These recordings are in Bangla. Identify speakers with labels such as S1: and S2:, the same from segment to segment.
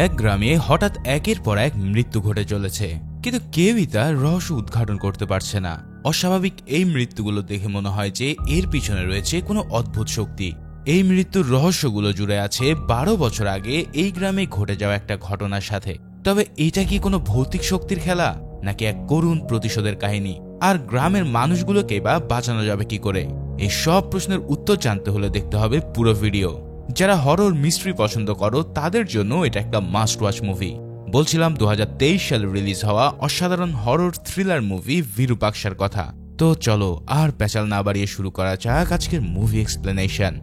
S1: এক গ্রামে হঠাৎ একের পর এক মৃত্যু ঘটে চলেছে, কিন্তু কেউই তার রহস্য উদ্ঘাটন করতে পারছে না। অস্বাভাবিক এই মৃত্যুগুলো দেখে মনে হয় যে এর পিছনে রয়েছে কোনো অদ্ভুত শক্তি। এই মৃত্যুর রহস্যগুলো জুড়ে আছে 12 বছর আগে এই গ্রামে ঘটে যাওয়া একটা ঘটনার সাথে। তবে এটা কি কোনো ভৌতিক শক্তির খেলা, নাকি এক করুণ প্রতিশোধের কাহিনী? আর গ্রামের মানুষগুলোকে বা বাঁচানো যাবে কি করে? এই সব প্রশ্নের উত্তর জানতে হলে দেখতে হবে পুরো ভিডিও। যারা হরর মিস্ট্রি পছন্দ করো তাদের জন্য এটা একটা মাস্ট ওয়াচ মুভি। বলছিলাম 2023 সালে রিলিজ হওয়া অসাধারণ হরর থ্রিলার মুভি ভিরুপাক্ষার কথা। তো চলো আর পেঁচাল না বাড়িয়ে শুরু করা যাক আজকের মুভি এক্সপ্লেনেশন।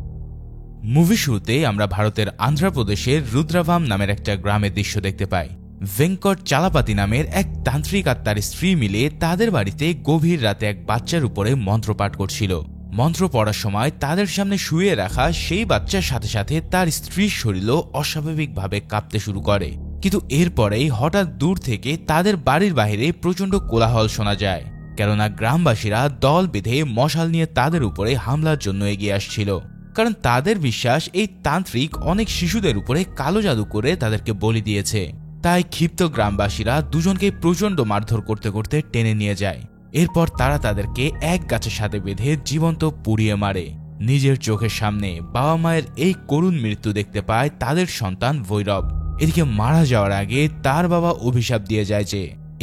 S1: মুভি শুরুতে আমরা ভারতের আন্ধ্রপ্রদেশের রুদ্রাভাম নামের একটা গ্রামের দৃশ্য দেখতে পাই। ভেঙ্কট চালাপাতি নামের এক তান্ত্রিক আর তার স্ত্রী মিলে তাদের বাড়িতে গভীর রাতে এক বাচ্চার উপরে মন্ত্র পাঠ করছিল। মন্ত্র পড়ার সময় তাদের সামনে শুয়ে রাখা সেই বাচ্চার সাথে সাথে তার স্ত্রীর শরীরও অস্বাভাবিকভাবে কাঁপতে শুরু করে। কিন্তু এরপরেই হঠাৎ দূর থেকে তাদের বাড়ির বাইরে প্রচণ্ড কোলাহল শোনা যায়, কেননা গ্রামবাসীরা দল বেঁধে মশাল নিয়ে তাদের উপরে হামলার জন্য এগিয়ে আসছিল। কারণ তাদের বিশ্বাস এই তান্ত্রিক অনেক শিশুদের উপরে কালো জাদু করে তাদেরকে বলি দিয়েছে। তাই ক্ষিপ্ত গ্রামবাসীরা দুজনকে প্রচণ্ড মারধর করতে করতে টেনে নিয়ে যায়। এরপর তারা তাদেরকে এক গাছের সাথে বেঁধে জীবন্ত পুড়িয়ে মারে। নিজের চোখের সামনে বাবা মায়ের এই করুণ মৃত্যু দেখতে পায় তাদের সন্তান ভৈরব। এদিকে মারা যাওয়ার আগে তার বাবা অভিশাপ দিয়ে যায় যে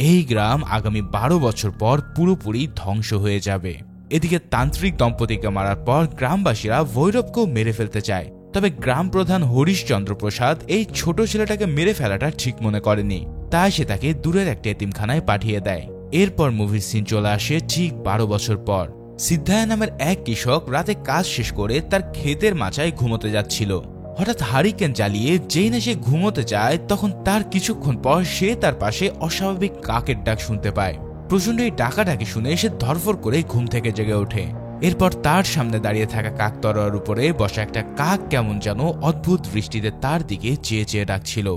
S1: এই গ্রাম আগামী 12 বছর পর পুরোপুরি ধ্বংস হয়ে যাবে। এদিকে তান্ত্রিক দম্পতিকে মারার পর গ্রামবাসীরা ভৈরবকেও মেরে ফেলতে চায়। তবে গ্রাম প্রধান হরিশচন্দ্র প্রসাদ এই ছোট ছেলেটাকে মেরে ফেলাটা ঠিক মনে করেনি, তাই সে তাকে দূরের একটা এতিমখানায় পাঠিয়ে দেয়। এরপর মুভির সিন চলে আসে ঠিক 12 বছর পর। সিদ্ধায়া নামের এক কৃষক রাতে কাজ শেষ করে তার ক্ষেতের মাচায় ঘুমোতে যাচ্ছিল। হঠাৎ হারিকেন জ্বালিয়ে যেই না সে ঘুমোতে যায়, তখন তার কিছুক্ষণ পর সে তার পাশে অস্বাভাবিক কাকের ডাক শুনতে পায়। প্রচণ্ড এই ডাকাডাকি শুনে সে ধরফর করে ঘুম থেকে জেগে ওঠে। এরপর তার সামনে দাঁড়িয়ে থাকা কাকতরোয়ার উপরে বসা একটা কাক কেমন যেন অদ্ভুত দৃষ্টিতে তার দিকে চেয়ে চেয়ে ডাকছিল।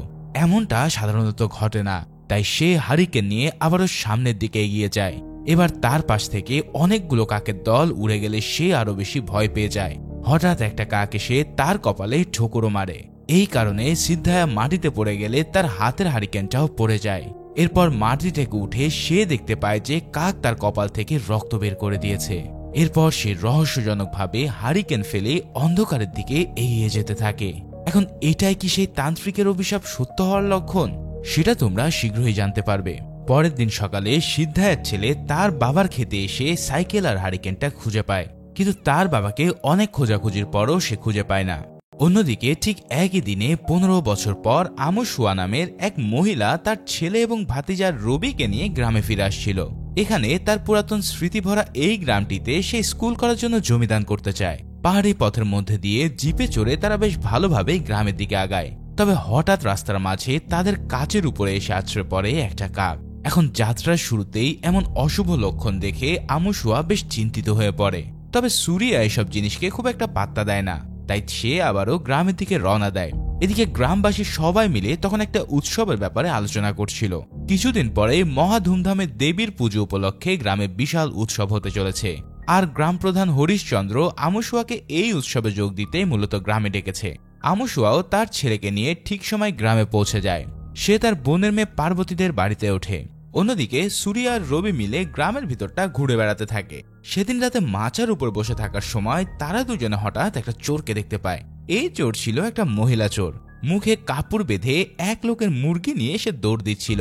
S1: এমনটা সাধারণত ঘটে না, তাই সে হারিকেন নিয়ে আবারও সামনের দিকে এগিয়ে যায়। এবার তার পাশ থেকে অনেকগুলো কাকের দল উড়ে গেলে সে আরো বেশি ভয় পেয়ে যায়। হঠাৎ একটা কাক এসে তার কপালে ঠোকরও মারে। এই কারণে সিদ্ধায়া মাটিতে পড়ে গেলে তার হাতের হারিকেনটাও পড়ে যায়। এরপর মাটি থেকে উঠে সে দেখতে পায় যে কাক তার কপাল থেকে রক্ত বের করে দিয়েছে। এরপর সে রহস্যজনকভাবে হারিকেন ফেলে অন্ধকারের দিকে এগিয়ে যেতে থাকে। এখন এটাই কি সেই তান্ত্রিকের অভিশাপ সত্য হওয়ার লক্ষণ? সেটা তোমরা শীঘ্রই জানতে পারবে। পরের দিন সকালে সিদ্ধায়ার ছেলে তার বাবার খেতে এসে সাইকেল আর হারিকেনটা খুঁজে পায়, কিন্তু তার বাবাকে অনেক খোঁজাখুঁজির পরও সে খুঁজে পায় না। অন্যদিকে ঠিক একই দিনে 15 বছর পর আমুশুয়া নামের এক মহিলা তার ছেলে এবং ভাতিজার রবিকে নিয়ে গ্রামে ফিরে আসছিল। এখানে তার পুরাতন স্মৃতি ভরা এই গ্রামটিতে সে স্কুল করার জন্য জমিদান করতে চায়। পাহাড়ি পথের মধ্যে দিয়ে জিপে চড়ে তারা বেশ ভালোভাবে গ্রামের দিকে আগায়। তবে হঠাৎ রাস্তার মাঝে তাদের কাচের উপরে এসে আছড়ে পড়ে একটা কাক। এখন যাত্রার শুরুতেই এমন অশুভ লক্ষণ দেখে আমুশুয়া বেশ চিন্তিত হয়ে পড়ে। তবে সুরিয়া এসব জিনিসকে খুব একটা পাত্তা দেয় না, তাই সে আবারও গ্রামের দিকে রওনা দেয়। এদিকে গ্রামবাসী সবাই মিলে তখন একটা উৎসবের ব্যাপারে আলোচনা করছিল। কিছুদিন পরে মহা ধুমধামে দেবীর পুজো উপলক্ষে গ্রামে বিশাল উৎসব হতে চলেছে। আর গ্রাম প্রধান হরিশচন্দ্র আমুশুয়াকে এই উৎসবে যোগ দিতে মূলত গ্রামে ডেকেছে। আমুশুয়াও তার ছেলেকে নিয়ে ঠিক সময় গ্রামে পৌঁছে যায়। সে তার বোনের মেয়ে পার্বতীদের বাড়িতে ওঠে। অন্যদিকে সুরিয়া আর রবি মিলে গ্রামের ভিতরটা ঘুরে বেড়াতে থাকে। সেদিন রাতে মাচার উপর বসে থাকার সময় তারা দুজনে হঠাৎ একটা চোরকে দেখতে পায়। এই চোর ছিল একটা মহিলা চোর। মুখে কাপড় বেঁধে এক লোকের মুরগি নিয়ে সে দৌড় দিচ্ছিল।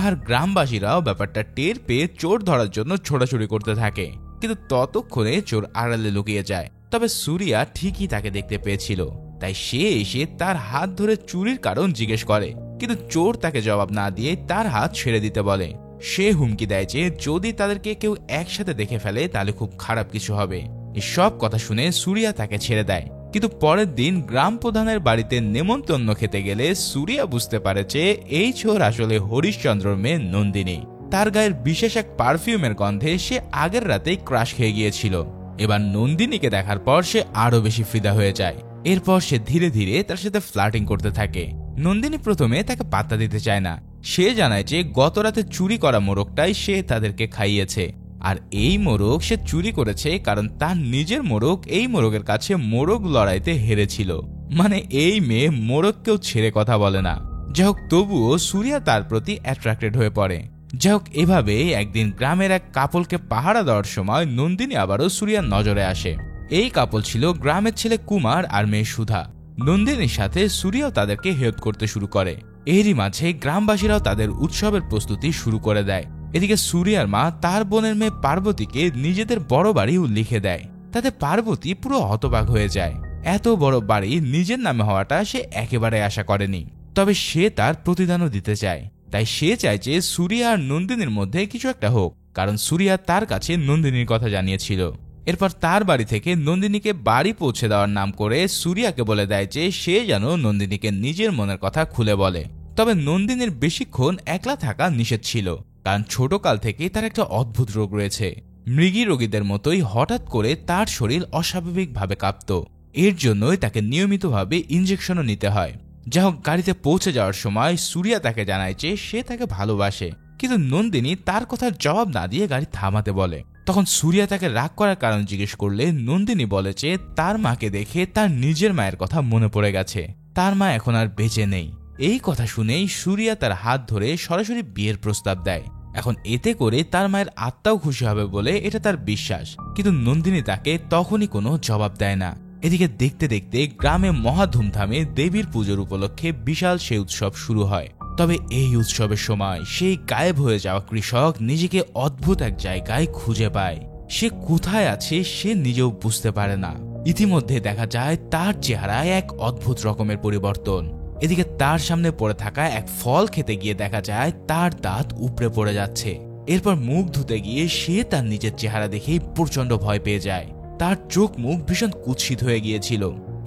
S1: আর গ্রামবাসীরাও ব্যাপারটা টের পেয়ে চোর ধরার জন্য ছোটাছুটি করতে থাকে, কিন্তু ততক্ষণে চোর আড়ালে লুকিয়ে যায়। তবে সুরিয়া ঠিকই তাকে দেখতে পেয়েছিল, তাই সে এসে তার হাত ধরে চুরির কারণ জিজ্ঞেস করে, কিন্তু চোর তাকে জবাব না দিয়ে তার হাত ছেড়ে দিতে বলে। সে হুমকি দেয় যে যদি তাদেরকে কেউ একসাথে দেখে ফেলে তাহলে খুব খারাপ কিছু হবে। এই সব কথা শুনে সুরিয়া তাকে ছেড়ে দেয়। কিন্তু পরের দিন গ্রাম প্রধানের বাড়িতে নেমন্তন্ন খেতে গেলে সুরিয়া বুঝতে পারে যে এই চোর আসলে হরিশচন্দ্রর মেয়ে নন্দিনী। তার গায়ের বিশেষ এক পারফিউমের গন্ধে সে আগের রাতেই ক্রাশ খেয়ে গিয়েছিল। এবার নন্দিনীকে দেখার পর সে আরো বেশি ফিদা হয়ে যায়। এরপর সে ধীরে ধীরে তার সাথে ফ্লার্টিং করতে থাকে। নন্দিনী প্রথমে তাকে পাত্তা দিতে চায় না। সে জানায় যে গত রাতে চুরি করা মোরগটাই সে তাদেরকে খাইয়েছে। আর এই মোরগ সে চুরি করেছে কারণ তার নিজের মোরগ এই মোরগের কাছে মোরগ লড়াইতে হেরেছিল। মানে এই মেয়ে মোরগকেও ছেড়ে কথা বলে না। যাই হোক, তবুও সুরিয়া তার প্রতি অ্যাট্রাক্টেড হয়ে পড়ে। যাই হোক, এভাবে একদিন গ্রামের এক কাপলকে পাহারা দেওয়ার সময় নন্দিনী আবারও সুরিয়ার নজরে আসে। এই কাপল ছিল গ্রামের ছেলে কুমার আর মেয়ে সুধা। নন্দিনীর সাথে সুরিয়াও তাদেরকে হেল্প করতে শুরু করে। এরই মাঝে গ্রামবাসীরাও তাদের উৎসবের প্রস্তুতি শুরু করে দেয়। এদিকে সুরিয়ার মা তার বোনের মেয়ে পার্বতীকে নিজেদের বড় বাড়িও লিখে দেয়। তাতে পার্বতী পুরো হতবাক হয়ে যায়। এত বড় বাড়ি নিজের নামে হওয়াটা সে একেবারে আশা করেনি। তবে সে তার প্রতিদানও দিতে চায়। তাই সে চায় যে সুরিয়া আর নন্দিনীর মধ্যে কিছু একটা হোক, কারণ সুরিয়া তার কাছে নন্দিনীর কথা জানিয়েছিল। এরপর তার বাড়ি থেকে নন্দিনীকে বাড়ি পৌঁছে দেওয়ার নাম করে সুরিয়াকে বলে দেয় যে সে যেন নন্দিনীকে নিজের মনের কথা খুলে বলে। তবে নন্দিনীর বেশিক্ষণ একলা থাকা নিষেধ ছিল, কারণ ছোটকাল থেকেই তার একটা অদ্ভুত রোগ রয়েছে। মৃগী রোগীদের মতোই হঠাৎ করে তার শরীর অস্বাভাবিকভাবে কাঁপত। এর জন্যই তাকে নিয়মিতভাবে ইঞ্জেকশনও নিতে হয়। যাই হোক, গাড়িতে পৌঁছে যাওয়ার সময় সুরিয়া তাকে জানায় যে সে তাকে ভালোবাসে, কিন্তু নন্দিনী তার কথার জবাব না দিয়ে গাড়ি থামাতে বলে। তখন সুরিয়া তাকে রাগ করার কারণ জিজ্ঞেস করলে নন্দিনী বলে যে তার মাকে দেখে তার নিজের মায়ের কথা মনে পড়ে গেছে, তার মা এখন আর বেঁচে নেই। এই কথা শুনেই সুরিয়া তার হাত ধরে সরাসরি বিয়ের প্রস্তাব দেয়। এখন এতে করে তার মায়ের আত্মাও খুশি হবে বলে এটা তার বিশ্বাস, কিন্তু নন্দিনী তাকে তখনই কোনো জবাব দেয় না। এদিকে দেখতে দেখতে গ্রামে মহা ধুমধামে দেবীর পুজোর উপলক্ষে বিশাল সেই উৎসব শুরু হয়। তবে এই উৎসবের সময় সেই গায়েব হয়ে যাওয়া কৃষক নিজেকে অদ্ভুত এক জায়গায় খুঁজে পায়। সে কোথায় আছে সে নিজেও বুঝতে পারে না। ইতিমধ্যে দেখা যায় তার চেহারায় এক অদ্ভুত রকমের পরিবর্তন। এদিকে তার সামনে পড়ে থাকা এক ফল খেতে গিয়ে দেখা যায় তার দাঁত উপড়ে পড়ে যাচ্ছে। এরপর মুখ ধুতে গিয়ে সে তার নিজের চেহারা দেখেই প্রচন্ড ভয় পেয়ে যায়। তার চোখ মুখ ভীষণ কুৎসিত হয়ে গিয়েছিল।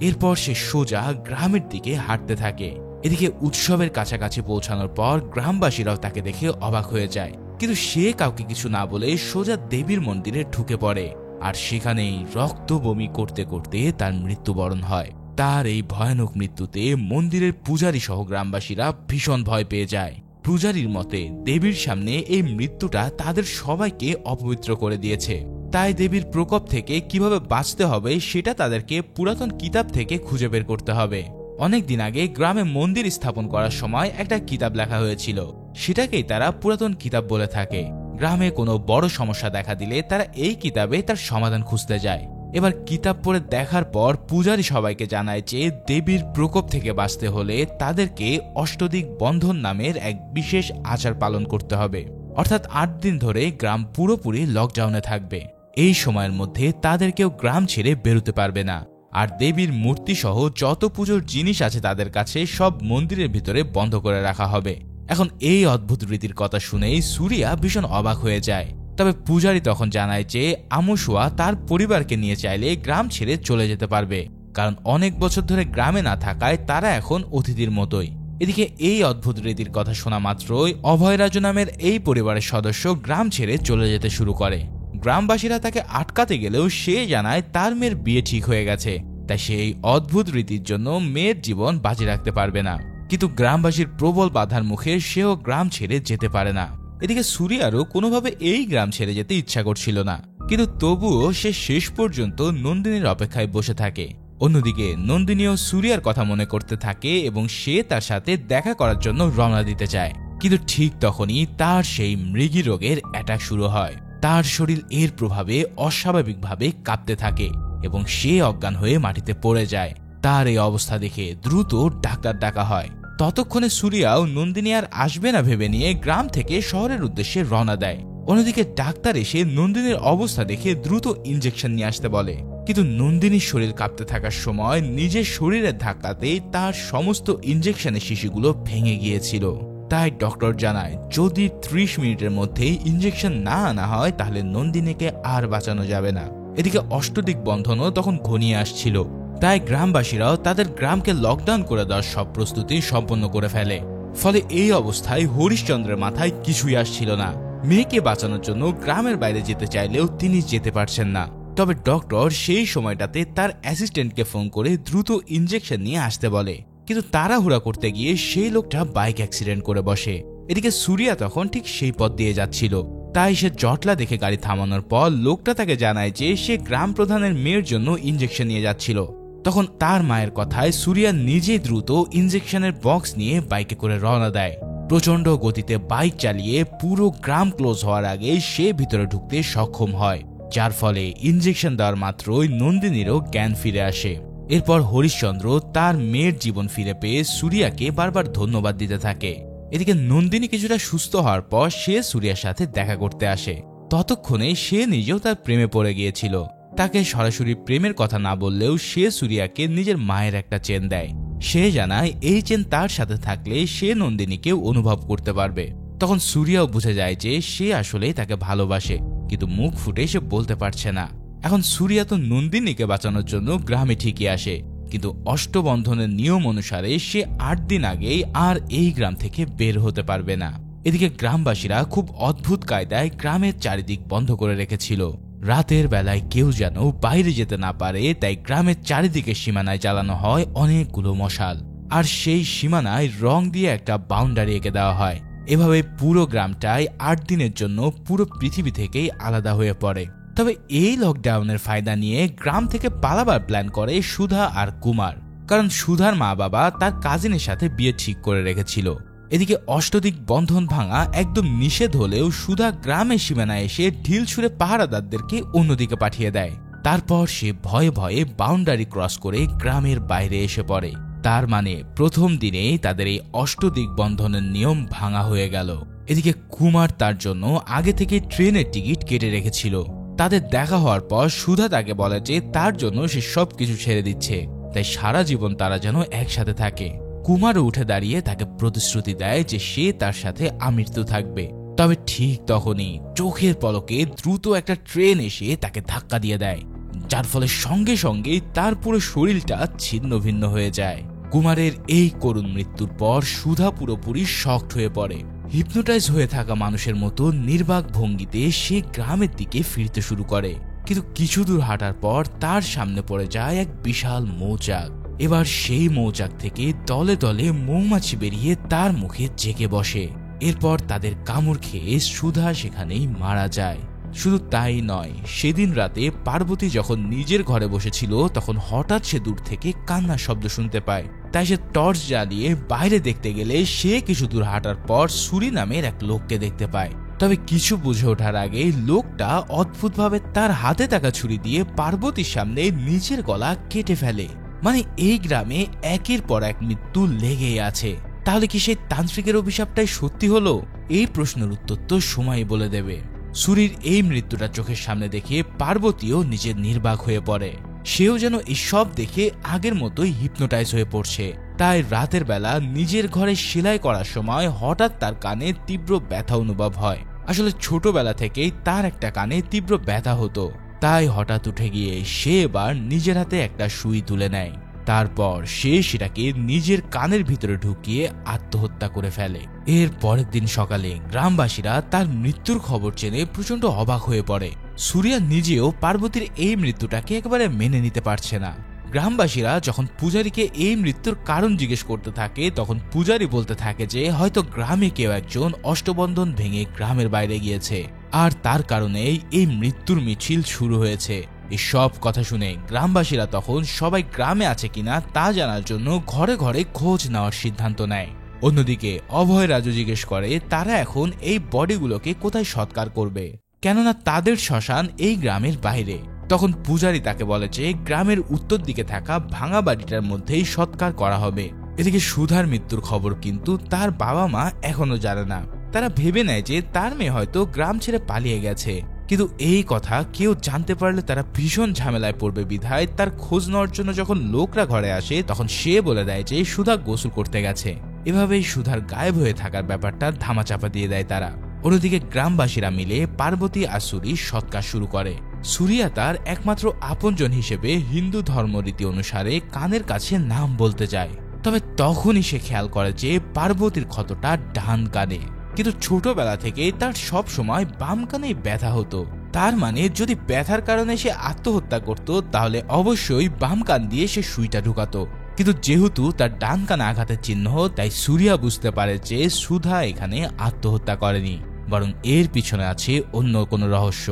S1: এরপর সে সোজা গ্রামের দিকে হাঁটতে থাকে। এদিকে উৎসবের কাছাকাছি পৌঁছানোর পর গ্রামবাসীরাও তাকে দেখে অবাক হয়ে যায়, কিন্তু সে কাউকে কিছু না বলে সোজা দেবীর মন্দিরে ঢুকে পড়ে। আর সেখানেই রক্ত বমি করতে করতে তার মৃত্যুবরণ হয়। তার এই ভয়ানক মৃত্যুতে মন্দিরের পূজারী সহ গ্রামবাসীরা ভীষণ ভয় পেয়ে যায়। পূজারীর মতে দেবীর সামনে এই মৃত্যুটা তাদের সবাইকে অপবিত্র করে দিয়েছে। তাই দেবীর প্রকোপ থেকে কিভাবে বাঁচতে হবে সেটা তাদেরকে পুরাতন কিতাব থেকে খুঁজে বের করতে হবে। অনেকদিন আগে গ্রামে মন্দির স্থাপন করার সময় একটা কিতাব লেখা হয়েছিল, সেটাকেই তারা পুরাতন কিতাব বলে থাকে। গ্রামে কোনো বড় সমস্যা দেখা দিলে তারা এই কিতাবে তার সমাধান খুঁজতে যায়। এবার কিতাব পড়ে দেখার পর পূজারী সবাইকে জানায় যে দেবীর প্রকোপ থেকে বাঁচতে হলে তাদেরকে অষ্টদিক বন্ধন নামের এক বিশেষ আচার পালন করতে হবে। অর্থাৎ 8 দিন ধরে গ্রাম পুরোপুরি লকডাউনে থাকবে। এই সময়ের মধ্যে তাদের কেউ গ্রাম ছেড়ে বেরোতে পারবে না। আর দেবীর মূর্তি সহ যত পুজোর জিনিস আছে তাদের কাছে সব মন্দিরের ভিতরে বন্ধ করে রাখা হবে। এখন এই অদ্ভুত রীতির কথা শুনেই সুরিয়া ভীষণ অবাক হয়ে যায়। তবে পূজারী তখন জানায় যে আমুসুয়া তার পরিবারকে নিয়ে চাইলে গ্রাম ছেড়ে চলে যেতে পারবে, কারণ অনেক বছর ধরে গ্রামে না থাকায় তারা এখন অতিথির মতোই। এদিকে এই অদ্ভুত রীতির কথা শোনা মাত্রই অভয়রাজু নামের এই পরিবারের সদস্য গ্রাম ছেড়ে চলে যেতে শুরু করে। গ্রামবাসীরা তাকে আটকাতে গেলেও সে জানায় তার মেয়ের বিয়ে ঠিক হয়ে গেছে, তাই সেই অদ্ভুত রীতির জন্য মেয়ের জীবন বাজি রাখতে পারবে না। কিন্তু গ্রামবাসীর প্রবল বাধার মুখে সেও গ্রাম ছেড়ে যেতে পারে না। এদিকে সুরিয়ারও কোনোভাবে এই গ্রাম ছেড়ে যেতে ইচ্ছা করছিল না, কিন্তু তবুও সে শেষ পর্যন্ত নন্দিনীর অপেক্ষায় বসে থাকে। অন্যদিকে নন্দিনীও সুরিয়ার কথা মনে করতে থাকে এবং সে তার সাথে দেখা করার জন্য রওনা দিতে চায়। কিন্তু ঠিক তখনই তার সেই মৃগী রোগের অ্যাটাক শুরু হয়। তার শরীর এর প্রভাবে অস্বাভাবিকভাবে কাঁপতে থাকে এবং সে অজ্ঞান হয়ে মাটিতে পড়ে যায়। তার এই অবস্থা দেখে দ্রুত ডাক্তার ডাকা হয়। ততক্ষণে সুরিয়াও নন্দিনী আর আসবে না ভেবে নিয়ে গ্রাম থেকে শহরের উদ্দেশ্যে রওনা দেয়। অন্যদিকে ডাক্তার এসে নন্দিনীর অবস্থা দেখে দ্রুত ইঞ্জেকশন নিয়ে আসতে বলে, কিন্তু নন্দিনীর শরীর কাঁপতে থাকার সময় নিজের শরীরের ধাক্কাতেই তার সমস্ত ইঞ্জেকশনের শিশিগুলো ভেঙে গিয়েছিল। তাই ডক্টর জানায় যদি 30 মিনিটের মধ্যেই ইঞ্জেকশন না আনা হয় তাহলে নন্দিনীকে আর বাঁচানো যাবে না। এদিকে অষ্টদিক বন্ধনও তখন ঘনিয়ে আসছিল, তাই গ্রামবাসীরাও তাদের গ্রামকে লকডাউন করে দেওয়ার সব প্রস্তুতি সম্পন্ন করে ফেলে। ফলে এই অবস্থায় হরিশচন্দ্রের মাথায় কিছুই আসছিল না। মেয়েকে বাঁচানোর জন্য গ্রামের বাইরে যেতে চাইলেও তিনি যেতে পারছেন না। তবে ডক্টর সেই সময়টাতে তার অ্যাসিস্ট্যান্টকে ফোন করে দ্রুত ইঞ্জেকশন নিয়ে আসতে বলে, কিন্তু তাড়াহুড়া করতে গিয়ে সেই লোকটা বাইক অ্যাক্সিডেন্ট করে বসে। এদিকে সুরিয়া তখন ঠিক সেই পথ দিয়ে যাচ্ছিল, তাই সে জটলা দেখে গাড়ি থামানোর পর লোকটা তাকে জানায় যে সে গ্রাম প্রধানের মেয়ের জন্য ইঞ্জেকশন নিয়ে যাচ্ছিল। তখন তার মায়ের কথায় সুরিয়া নিজেই দ্রুত ইনজেকশনের বক্স নিয়ে বাইকে করে রওনা দেয়। প্রচন্ড গতিতে বাইক চালিয়ে পুরো গ্রাম ক্লোজ হওয়ার আগে সে ভিতরে ঢুকতে সক্ষম হয়, যার ফলে ইনজেকশন দেওয়ার মাত্রই নন্দিনীরও জ্ঞান ফিরে আসে। এরপর হরিশচন্দ্র তার মেয়ের জীবন ফিরে পেয়ে সুরিয়াকে বারবার ধন্যবাদ দিতে থাকে। এদিকে নন্দিনী কিছুটা সুস্থ হওয়ার পর সে সুরিয়ার সাথে দেখা করতে আসে। ততক্ষণে সে নিজেও তার প্রেমে পড়ে গিয়েছিল। তাকে সরাসরি প্রেমের কথা না বললেও সে সুরিয়াকে নিজের মায়ের একটা চেন দেয়। সে জানায় এই চেন তার সাথে থাকলে সে নন্দিনীকেও অনুভব করতে পারবে। তখন সুরিয়াও বুঝে যায় যে সে আসলেই তাকে ভালোবাসে, কিন্তু মুখ ফুটে সে বলতে পারছে না। এখন সুরিয়া তো নন্দিনীকে বাঁচানোর জন্য গ্রামে ঠিকই আসে, কিন্তু অষ্টবন্ধনের নিয়ম অনুসারে সে 8 দিন আগেই আর এই গ্রাম থেকে বের হতে পারবে না। এদিকে গ্রামবাসীরা খুব অদ্ভুত কায়দায় গ্রামের চারিদিক বন্ধ করে রেখেছিল। রাতের বেলায় কেউ যেন বাইরে যেতে না পারে, তাই গ্রামের চারিদিকে সীমানায় জ্বালানো হয় অনেকগুলো মশাল, আর সেই সীমানায় রং দিয়ে একটা বাউন্ডারি এঁকে দেওয়া হয়। এভাবে পুরো গ্রামটাই 8 দিনের জন্য পুরো পৃথিবী থেকেই আলাদা হয়ে পড়ে। তবে এই লকডাউনের ফায়দা নিয়ে গ্রাম থেকে পালাবার প্ল্যান করে সুধা আর কুমার, কারণ সুধার মা বাবা তার কাজিনের সাথে বিয়ে ঠিক করে রেখেছিল। এদিকে অষ্টদিক বন্ধন ভাঙা একদম নিষেধ হলেও সুধা গ্রামের সীমানায় এসে ঢিল ছুঁড়ে পাহারাদারদেরকে অন্যদিকে পাঠিয়ে দেয়। তারপর সে ভয়ে ভয়ে বাউন্ডারি ক্রস করে গ্রামের বাইরে এসে পড়ে। তার মানে প্রথম দিনেই তাদের এই অষ্টদিক বন্ধনের নিয়ম ভাঙা হয়ে গেল। এদিকে কুমার তার জন্য আগে থেকে ট্রেনের টিকিট কেটে রেখেছিল। তাদের দেখা হওয়ার পর সুধা তাকে বলে যে তার জন্য সে সবকিছু ছেড়ে দিচ্ছে, তাই সারা জীবন তারা যেন একসাথে থাকে। কুমারও উঠে দাঁড়িয়ে তাকে প্রতিশ্রুতি দেয় যে সে তার সাথে আমৃত্যু থাকবে। তবে ঠিক তখনই চোখের পলকে দ্রুত একটা ট্রেন এসে তাকে ধাক্কা দিয়ে দেয়, যার ফলে সঙ্গে সঙ্গেই তার পুরো শরীরটা ছিন্ন ভিন্ন হয়ে যায়। কুমারের এই করুণ মৃত্যুর পর সুধা পুরোপুরি শকড হয়ে পড়ে। হিপনোটাইজ হয়ে থাকা মানুষের মতো নির্বাক ভঙ্গিতে সে গ্রামের দিকে ফিরতে শুরু করে, কিন্তু কিছু দূর হাঁটার পর তার সামনে পড়ে যায় এক বিশাল মৌচাক। এবার সেই মৌচাক থেকে দলে দলে মৌমাছি বেরিয়ে তার মুখে জেগে বসে। এরপর তাদের কামড় খেয়ে সুধা সেখানেই মারা যায়। শুধু তাই নয়, সেদিন রাতে পার্বতী যখন নিজের ঘরে বসেছিল তখন হঠাৎ সে দূর থেকে কান্নার শব্দ শুনতে পায়। তাই সে টর্চ জ্বালিয়ে বাইরে দেখতে গেলে সে কিছু দূর হাঁটার পর সুরি নামের এক লোককে দেখতে পায়। তবে কিছু বুঝে ওঠার আগে লোকটা অদ্ভুতভাবে তার হাতে থাকা ছুরি দিয়ে পার্বতীর সামনে নিজের গলা কেটে ফেলে। মানে এই গ্রামে একের পর এক মৃত্যু লেগেই আছে। তাহলে কি সেই তান্ত্রিকের অভিশাপটাই সত্যি হলো? এই প্রশ্নের উত্তর তো সময় বলে দেবে। সুরির এই মৃত্যুটা চোখের সামনে দেখে পার্বতীও নিজের নির্বাক হয়ে পড়ে। সেও যেন এসব দেখে আগের মতোই হিপনোটাইজ হয়ে পড়ছে। তাই রাতের বেলা নিজের ঘরে সেলাই করার সময় হঠাৎ তার কানে তীব্র ব্যথা অনুভব হয়। আসলে ছোটবেলা থেকেই তার একটা কানে তীব্র ব্যথা হতো, তাই হঠাৎ উঠে গিয়ে সে এবার নিজের হাতে একটা সুই তুলে নেয়। তারপর সে সেটাকে নিজের কানের ভিতরে ঢুকিয়ে আত্মহত্যা করে ফেলে। এর পরের দিন সকালে গ্রামবাসীরা তার মৃত্যুর খবর জেনে প্রচন্ড অবাক হয়ে পড়ে। সুরিয়া নিজেও পার্বতীর এই মৃত্যুটাকে একেবারে মেনে নিতে পারছে না। গ্রামবাসীরা যখন পূজারীকে এই মৃত্যুর কারণ জিজ্ঞেস করতে থাকে তখন পূজারী বলতে থাকে যে হয়তো গ্রামে কেউ একজন অষ্টবন্ধন ভেঙে গ্রামের বাইরে গিয়েছে, আর তার কারণেই এই মৃত্যুর মিছিল শুরু হয়েছে। এই সব কথা শুনে গ্রামবাসীরা তখন সবাই গ্রামে আছে কিনা তা জানার জন্য ঘরে ঘরে খোঁজ নেওয়ার সিদ্ধান্ত নেয়। অন্যদিকে অভয় রাজু জিজ্ঞেস করে তারা এখন এই বডিগুলোকে কোথায় সৎকার করবে, কেননা তাদের শ্মশান এই গ্রামের বাইরে। তখন পূজারী তাকে বলে যে গ্রামের উত্তর দিকে থাকা ভাঙা বাড়িটার মধ্যেই সৎকার করা হবে। এদিকে সুধার মৃত্যুর খবর কিন্তু তার বাবা মা এখনো জানে না। তারা ভেবে নেয় যে তার মেয়ে হয়তো গ্রাম ছেড়ে পালিয়ে গেছে, কিন্তু এই কথা কেউ জানতে পারলে তারা ভীষণ ঝামেলায় পড়বে বিধায় তার খোঁজ নেওয়ার জন্য যখন লোকরা ঘরে আসে তখন সে বলে দেয় যে সুধা গোসল করতে গেছে। এভাবেই সুধার গায়েব হয়ে থাকার ব্যাপারটা ধামাচাপা দিয়ে দেয় তারা। অন্যদিকে গ্রামবাসীরা মিলে পার্বতী আর সুরি সৎকার শুরু করে। সুরিয়া তার একমাত্র আপনজন হিসেবে হিন্দু ধর্মরীতি অনুসারে কানের কাছে নাম বলতে যায়। তবে তখনই সে খেয়াল করে যে পার্বতীর ক্ষতটা ডান কানে, কিন্তু ছোটবেলা থেকে তার সব সময় বাম কানেই ব্যথা হতো। তার মানে যদি ব্যথার কারণে সে আত্মহত্যা করত তাহলে অবশ্যই বাম কান দিয়ে সে সুইটা ঢুকাতো। কিন্তু যেহেতু তার ডান কানে আঘাতের চিহ্ন, তাই সুরিয়া বুঝতে পারে যে সুধা এখানে আত্মহত্যা করেনি, বরং এর পিছনে আছে অন্য কোনো রহস্য।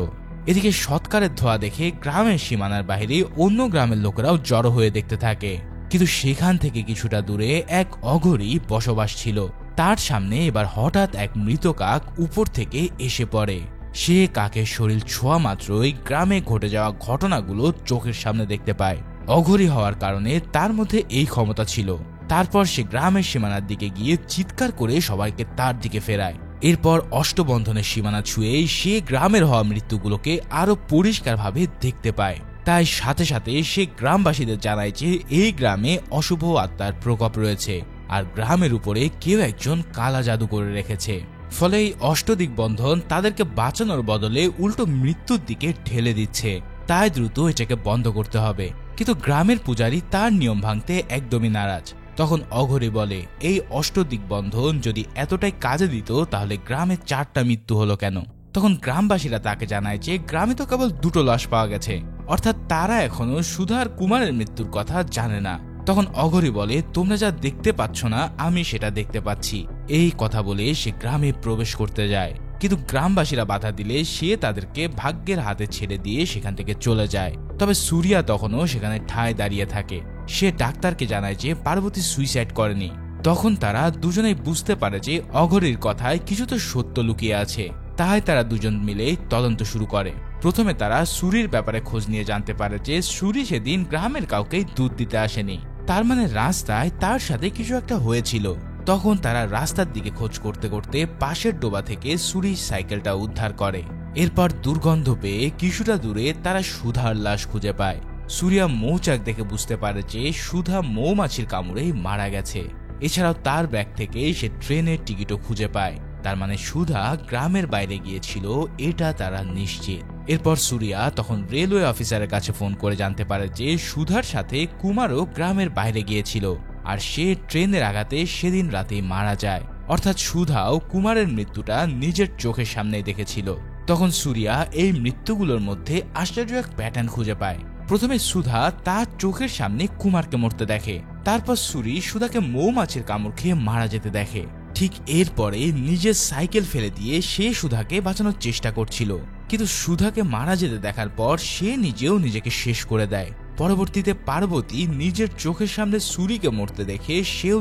S1: এদিকে সৎকারের ধোয়া দেখে গ্রামের সীমানার বাইরে অন্য গ্রামের লোকেরাও জড়ো হয়ে দেখতে থাকে। কিন্তু সেখান থেকে কিছুটা দূরে এক অঘরী বসবাস ছিল। তার সামনে এবার হঠাৎ এক মৃত কাক উপর থেকে এসে পড়ে। সে কাকের শরীর ছোঁয়া মাত্রই গ্রামে ঘটে যাওয়া ঘটনাগুলো চোখের সামনে দেখতে পায়। অঘরী হওয়ার কারণে তার মধ্যে এই ক্ষমতা ছিল। তারপর সে গ্রামের সীমানার দিকে গিয়ে চিৎকার করে সবাইকে তার দিকে ফেরায়। এরপর অষ্টবন্ধনের সীমানা ছুঁয়ে সে গ্রামের হওয়া মৃত্যুগুলোকে আরো পরিষ্কারভাবে দেখতে পায়। তাই সাথে সাথে সে গ্রামবাসীদের জানায় যে এই গ্রামে অশুভ আত্মার প্রকোপ রয়েছে আর গ্রামের উপরে কেউ একজন কালা জাদু করে রেখেছে। ফলে এই অষ্টদিগ্বন্ধন তাদেরকে বাঁচানোর বদলে উল্টো মৃত্যুর দিকে ঠেলে দিচ্ছে। তাই দ্রুত এটাকে বন্ধ করতে হবে। কিন্তু গ্রামের পূজারী তার নিয়ম ভাঙতে একদমই নারাজ। তখন অঘরী বলে, এই অষ্টদিগ্বন্ধন যদি এতটাই কাজে দিত তাহলে গ্রামে 4টা মৃত্যু হলো কেন? তখন গ্রামবাসীরা তাকে জানায় যে গ্রামে তো কেবল 2টো লাশ পাওয়া গেছে, অর্থাৎ তারা এখনো সুধা আর কুমারের মৃত্যুর কথা জানে না। তখন অঘরী বলে, তোমরা যা দেখতে পাচ্ছ না আমি সেটা দেখতে পাচ্ছি। এই কথা বলে সে গ্রামে প্রবেশ করতে যায়। কিন্তু গ্রামবাসীরা বাধা দিলে সে তাদেরকে ভাগ্যের হাতে ছেড়ে দিয়ে সেখান থেকে চলে যায়। তবে সুরিয়া তখনও সেখানে ঠায় দাঁড়িয়ে থাকে। সে ডাক্তারকে জানায় যে পার্বতী সুইসাইড করেনি। তখন তারা দুজনেই বুঝতে পারে যে অঘরীর কথায় কিছু তো সত্য লুকিয়ে আছে। তাই তারা দুজন মিলে তদন্ত শুরু করে। প্রথমে তারা সুরির ব্যাপারে খোঁজ নিয়ে জানতে পারে যে সুরি সেদিন গ্রামের কাউকেই দুধ দিতে আসেনি। তার মানে রাস্তায় তার সাথে কিছু একটা হয়েছিল। তখন তারা রাস্তার দিকে খোঁজ করতে করতে পাশের ডোবা থেকে সুরির সাইকেলটা উদ্ধার করে। এরপর দুর্গন্ধ পেয়ে কিছুটা দূরে তারা সুধার লাশ খুঁজে পায়। সুরিয়া মৌচাক দেখে বুঝতে পারে যে সুধা মৌমাছির কামড়েই মারা গেছে। এছাড়াও তার ব্যাগ থেকে সে ট্রেনের টিকিটও খুঁজে পায়। তার মানে সুধা গ্রামের বাইরে গিয়েছিল, এটা তারা নিশ্চিত। এরপর সুরিয়া তখন রেলওয়ে অফিসারের কাছে ফোন করে জানতে পারে যে সুধার সাথে কুমারও গ্রামের বাইরে গিয়েছিল আর সে ট্রেনের আঘাতে সেদিন রাতে মারা যায়। অর্থাৎ সুধাও কুমারের মৃত্যুটা নিজের চোখের সামনে দেখেছিল। তখন সুরিয়া এই মৃত্যুগুলোর মধ্যে আশ্চর্য এক প্যাটার্ন খুঁজে পায়। প্রথমে সুধা তার চোখের সামনে কুমারকে মরতে দেখে। তারপর সুরি সুধাকে মৌমাছির কামড় খেয়ে মারা যেতে দেখে। ঠিক এরপরে নিজের সাইকেল ফেলে দিয়ে সে সুধাকে বাঁচানোর চেষ্টা করছিল, কিন্তু সুধাকে মারা যেতে দেখার পর সে নিজেও নিজেকে শেষ করে দেয়। পরবর্তীতে পার্বতী নিজের চোখের সামনে সুরিকে মরতে দেখে সেও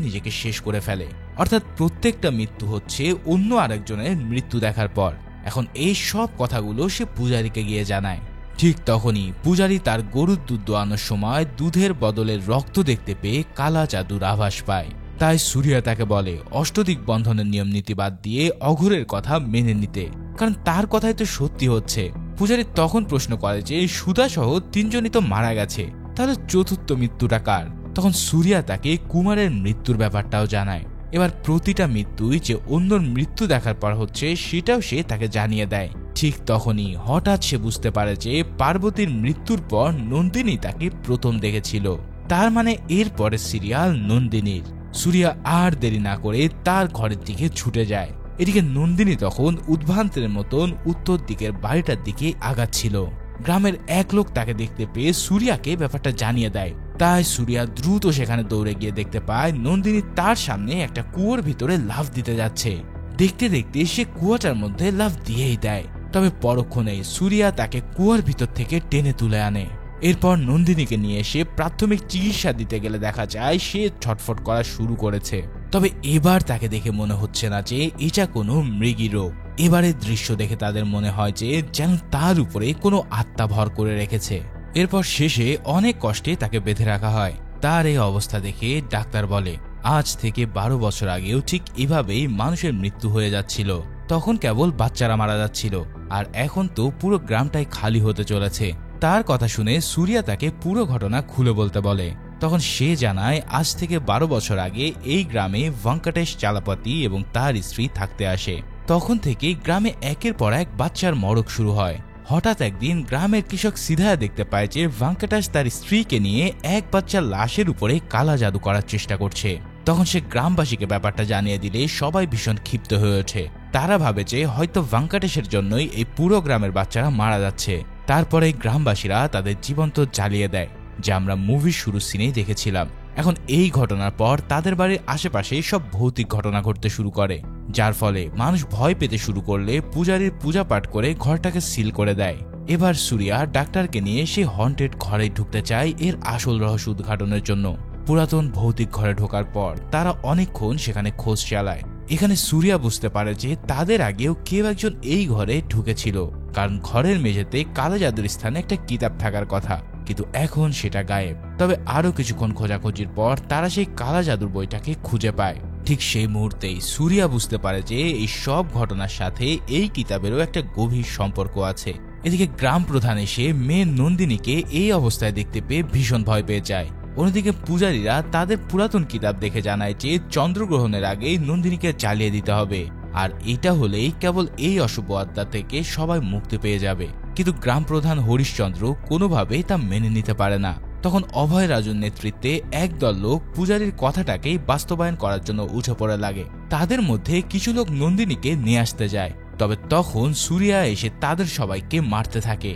S1: নিজেকে শেষ করে ফেলে। অর্থাৎ প্রত্যেকটা মৃত্যু হচ্ছে অন্য আরেকজনের মৃত্যু দেখার পর। এখন এই সব কথাগুলো সে পূজারীকে গিয়ে জানায়। ঠিক তখনই পূজারী তার গরুর দুধ দোয়ানোর সময় দুধের বদলে রক্ত দেখতে পেয়ে কালা জাদুর আভাস পায়। তাই সুরিয়া তাকে বলে অষ্টদিগ্বন্ধনের নিয়ম নীতি বাদ দিয়ে অঘোরের কথা মেনে নিতে, কারণ তার কথাই তো সত্যি হচ্ছে। পূজারী তখন প্রশ্ন করে যে সুধা সহ 3জনই তো মারা গেছে, তাহলে চতুর্থ মৃত্যুটা কার? তখন সুরিয়া তাকে কুমারের মৃত্যুর ব্যাপারটাও জানায়। এবার প্রতিটা মৃত্যুই যে অন্যর মৃত্যু দেখার পর হচ্ছে সেটাও সে তাকে জানিয়ে দেয়। ঠিক তখনই হঠাৎ সে বুঝতে পারে যে পার্বতীর মৃত্যুর পর নন্দিনী তাকে প্রথম দেখেছিল। তার মানে এর পরের সিরিয়াল নন্দিনীর। সুরিয়া আর দেরি না করে তার ঘরের দিকে ছুটে যায়। এদিকে নন্দিনী তখন উদ্ভ্রান্তের মতন উত্তর দিকের বাড়িটার দিকে আগাচ্ছিল। গ্রামের এক লোক তাকে দেখতে পেয়ে সুরিয়াকে ব্যাপারটা জানিয়ে দেয়। তাই সুরিয়া দ্রুত সেখানে দৌড়ে গিয়ে দেখতে পায় নন্দিনী তার সামনে একটা কুয়োর ভিতরে লাফ দিতে যাচ্ছে। দেখতে দেখতে সে কুয়াটার মধ্যে লাফ দিয়েই দেয়। তবে পরক্ষণে সুরিয়া তাকে কুয়ার ভিতর থেকে টেনে তুলে আনে। এরপর নন্দিনীকে নিয়ে এসে প্রাথমিক চিকিৎসা দিতে গেলে দেখা যায় সে ছটফট করা শুরু করেছে। তবে এবার তাকে দেখে মনে হচ্ছে না যে এটা কোনো মৃগী রোগ। এবারের দৃশ্য দেখে তাদের মনে হয় যে যেন তার উপরে কোনো আত্মা ভর করে রেখেছে। এরপর শেষে অনেক কষ্টে তাকে বেঁধে রাখা হয়। তার এই অবস্থা দেখে ডাক্তার বলে আজ থেকে 12 বছর আগেও ঠিক এভাবেই মানুষের মৃত্যু হয়ে যাচ্ছিল। তখন কেবল বাচ্চারা মারা যাচ্ছিল, আর এখন তো পুরো গ্রামটাই খালি হতে চলেছে। তার কথা শুনে সুরিয়া তাকে পুরো ঘটনা খুলে বলতে বলে। তখন সে জানায় আজ থেকে 12 বছর আগে এই গ্রামে ভেঙ্কটেশ চালাপতি এবং তার স্ত্রী থাকতে আসে। তখন থেকে গ্রামে একের পর এক বাচ্চার মরক শুরু হয়। হঠাৎ একদিন গ্রামের কৃষক সিধায়া দেখতে পায় যে ভেঙ্কটেশ তার স্ত্রীকে নিয়ে এক বাচ্চার লাশের উপরে কালা জাদু করার চেষ্টা করছে। তখন সে গ্রামবাসীকে ব্যাপারটা জানিয়ে দিলে সবাই ভীষণ ক্ষিপ্ত হয়ে ওঠে। তারা ভাবে যে হয়তো ভেঙ্কটেশের জন্যই এই পুরো গ্রামের বাচ্চারা মারা যাচ্ছে। তারপরে গ্রামবাসীরা তাদের জীবন্ত জ্বালিয়ে দেয়, যা আমরা মুভির শুরুর সিনেই দেখেছিলাম। এখন এই ঘটনার পর তাদের বাড়ির আশেপাশে সব ভৌতিক ঘটনা ঘটতে শুরু করে, যার ফলে মানুষ ভয় পেতে শুরু করলে পূজারীর পূজা পাঠ করে ঘরটাকে সিল করে দেয়। এবার সুরিয়া ডাক্তারকে নিয়ে সে হন্টেড ঘরে ঢুকতে চায় এর আসল রহস্য উদ্ঘাটনের জন্য। পুরাতন ভৌতিক ঘরে ঢোকার পর তারা অনেকক্ষণ সেখানে খোঁজ চালায়। এখানে সুরিয়া বুঝতে পারে যে তাদের আগেও কেউ একজন এই ঘরে ঢুকেছিল, কারণ ঘরের মেঝেতে কালো জাদুর স্থানে একটা কিতাব থাকার কথা, কিন্তু এখন সেটা গায়েব। তবে আরো কিছুক্ষণ খোঁজাখুঁজির পর তারা সেই কালা জাদুর বইটাকে খুঁজে পায়। ঠিক সেই মুহূর্তেই সুরিয়া বুঝতে পারে যে এই সব ঘটনার সাথে এই কিতাবেরও একটা গভীর সম্পর্ক আছে। এদিকে গ্রাম প্রধান এসে মেয়ে নন্দিনীকে এই অবস্থায় দেখতে পেয়ে ভীষণ ভয় পেয়ে যায়। অন্যদিকে পূজারীরা তাদের পুরাতন কিতাব দেখে জানায় যে চন্দ্রগ্রহণের আগেই নন্দিনীকে জ্বালিয়ে দিতে হবে, আর এটা হলেই কেবল এই অশুভ আত্মা থেকে সবাই মুক্তি পেয়ে যাবে। কিন্তু গ্রাম প্রধান হরিশচন্দ্র কোনোভাবেই তা মেনে নিতে পারে না। তখন অভয় রাজুর নেতৃত্বে একদল লোক পূজারীর কথাটাকেই বাস্তবায়ন করার জন্য উঠে পড়ে লাগে। তাদের মধ্যে কিছু লোক নন্দিনীকে নিয়ে আসতে যায়, তবে তখন সুরিয়া এসে তাদের সবাইকে মারতে থাকে।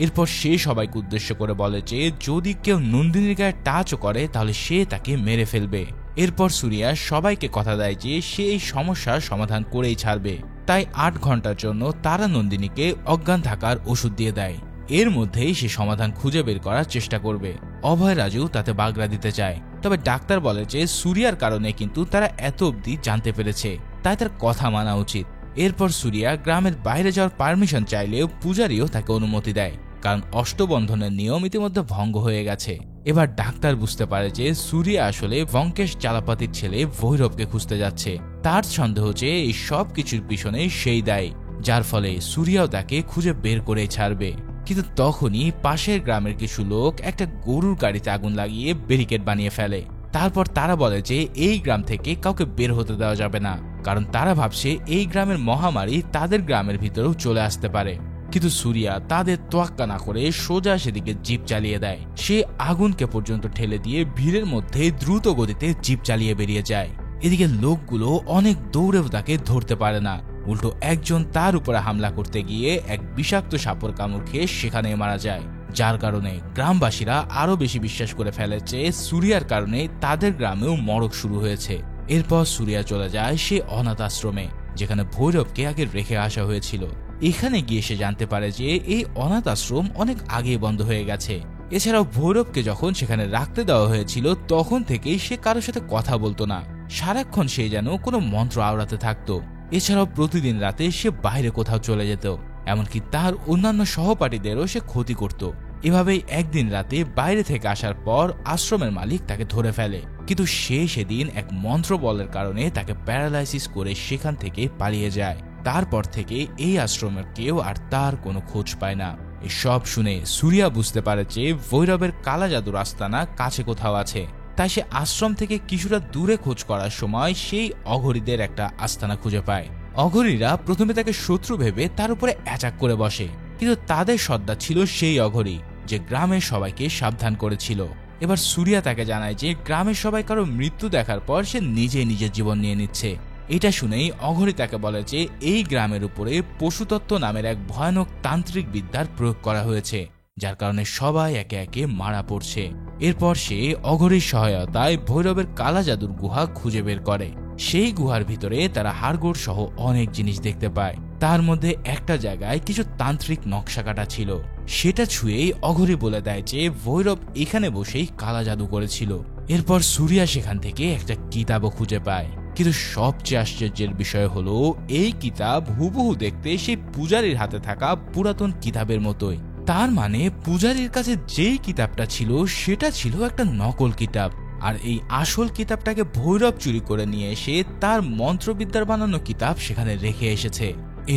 S1: এরপর সে সবাইকে উদ্দেশ্য করে বলে যে যদি কেউ নন্দিনীর গায়ে টাচও করে তাহলে সে তাকে মেরে ফেলবে। এরপর সুরিয়া সবাইকে কথা দেয় যে সে এই সমস্যার সমাধান করেই ছাড়বে। তাই 8 ঘন্টার জন্য তারা নন্দিনীকে অজ্ঞান থাকার ওষুধ দিয়ে দেয়। এর মধ্যেই সে সমাধান খুঁজে বের করার চেষ্টা করবে। অভয় রাজু তাতে বাগড়া দিতে চায়, তবে ডাক্তার বলে যে সুরিয়ার কারণে কিন্তু তারা এত অবধি জানতে পেরেছে, তাই তার কথা মানা উচিত। এরপর সুরিয়া গ্রামের বাইরে যাওয়ার পারমিশন চাইলেও পূজারীও তাকে অনুমতি দেয়, কারণ অষ্টবন্ধনের নিয়ম ইতিমধ্যে ভঙ্গ হয়ে গেছে। এবার ডাক্তার বুঝতে পারে যে সুরিয়া আসলে ভঙ্কেশ চালাপাতির ছেলে ভৈরবকে খুঁজতে যাচ্ছে। তার সন্দেহ যে এই সব কিছুর পিছনে সেই দায়ী, যার ফলে সুরিয়াও তাকে খুঁজে বের করে ছাড়বে। কিন্তু তখনই পাশের গ্রামের কিছু লোক একটা গরুর গাড়িতে আগুন লাগিয়ে ব্যারিকেড বানিয়ে ফেলে। তারপর তারা বলে যে এই গ্রাম থেকে কাউকে বের হতে দেওয়া যাবে না, কারণ তারা ভাবছে এই গ্রামের মহামারী তাদের গ্রামের ভিতরেও চলে আসতে পারে। কিন্তু সুরিয়া তাদের তোয়াক্কা না করে সোজা সেদিকে জিপ চালিয়ে দেয়। সে আগুনকে পর্যন্ত ঠেলে দিয়ে ভিড়ের মধ্যে দ্রুত গতিতে জিপ চালিয়ে বেরিয়ে যায়। এদিকে লোকগুলো অনেক দৌড়েও তাকে ধরতে পারে না, উল্টো একজন তার উপরে হামলা করতে গিয়ে এক বিষাক্ত সাপের কামড় খেয়ে সেখানে মারা যায়, যার কারণে গ্রামবাসীরা আরো বেশি বিশ্বাস করে ফেলেছে সুরিয়ার কারণে তাদের গ্রামেও মড়ক শুরু হয়েছে। এরপর সুরিয়া চলে যায় সে অনাথ আশ্রমে, যেখানে ভৈরবকে আগে রেখে আসা হয়েছিল। এখানে গিয়ে সে জানতে পারে যে এই অনাথ আশ্রম অনেক আগে বন্ধ হয়ে গেছে। এছাড়াও ভৈরবকে যখন সেখানে রাখতে দেওয়া হয়েছিল তখন থেকেই সে কারোর সাথে কথা বলতো না, সারাক্ষণ সে যেন কোনো মন্ত্র আওড়াতে থাকতো। এছাড়াও প্রতিদিন রাতে সে বাইরে কোথাও চলে যেত, এমনকি তার অন্যান্য সহপাঠীদেরও সে ক্ষতি করত। এভাবেই একদিন রাতে বাইরে থেকে আসার পর আশ্রমের মালিক তাকে ধরে ফেলে, কিন্তু সে সেদিন এক মন্ত্র বলের কারণে তাকে প্যারালাইসিস করে সেখান থেকে পালিয়ে যায়। তারপর থেকে এই আশ্রমের কেউ আর তার কোনো খোঁজ পায় না। এসব শুনে সুরিয়া বুঝতে পারে যে ভৈরবের কালা জাদুর আস্তানা কাছে কোথাও আছে। তাই সে আশ্রম থেকে কিছুটা দূরে খোঁজ করার সময় সেই অঘরীদের একটা আস্তানা খুঁজে পায়। অঘরীরা প্রথমে তাকে শত্রু ভেবে তার উপরে অ্যাটাক করে বসে, কিন্তু তাদের সর্দার ছিল সেই অঘরী যে গ্রামের সবাইকে সাবধান করেছিল। এবার সুরিয়া তাকে জানায় যে গ্রামের সবাই কারো মৃত্যু দেখার পর সে নিজে নিজের জীবন নিয়ে নিচ্ছে। এটা শুনেই অঘরী তাকে বলে যে এই গ্রামের উপরে পশুতত্ত্ব নামের এক ভয়ানক তান্ত্রিক বিদ্যার প্রয়োগ করা হয়েছে, যার কারণে সবাই একে একে মারা পড়ছে। এরপর সে অঘরীর সহায়তায় ভৈরবের কালা জাদুর গুহা খুঁজে বের করে। সেই গুহার ভিতরে তারা হাড়গোড় সহ অনেক জিনিস দেখতে পায়। তার মধ্যে একটা জায়গায় কিছু তান্ত্রিক নকশা কাটা ছিল। সেটা ছুঁয়েই অঘরী বলে দেয় যে ভৈরব এখানে বসেই কালা জাদু করেছিল। এরপর সুরিয়া সেখান থেকে একটা কিতাবও খুঁজে পায়, কিন্তু সবচেয়ে আশ্চর্যের বিষয় হলো এই কিতাব হুবহু দেখতে সেই পূজারীর হাতে থাকা পুরাতন কিতাবের মতোই। তার মানে পূজারীর কাছে যেই কিতাবটা ছিল সেটা ছিল একটা নকল কিতাব, আর এই আসল কিতাবটাকে ভৈরব চুরি করে নিয়ে এসে তার মন্ত্রবিদ্যার বানানো কিতাব সেখানে রেখে এসেছে।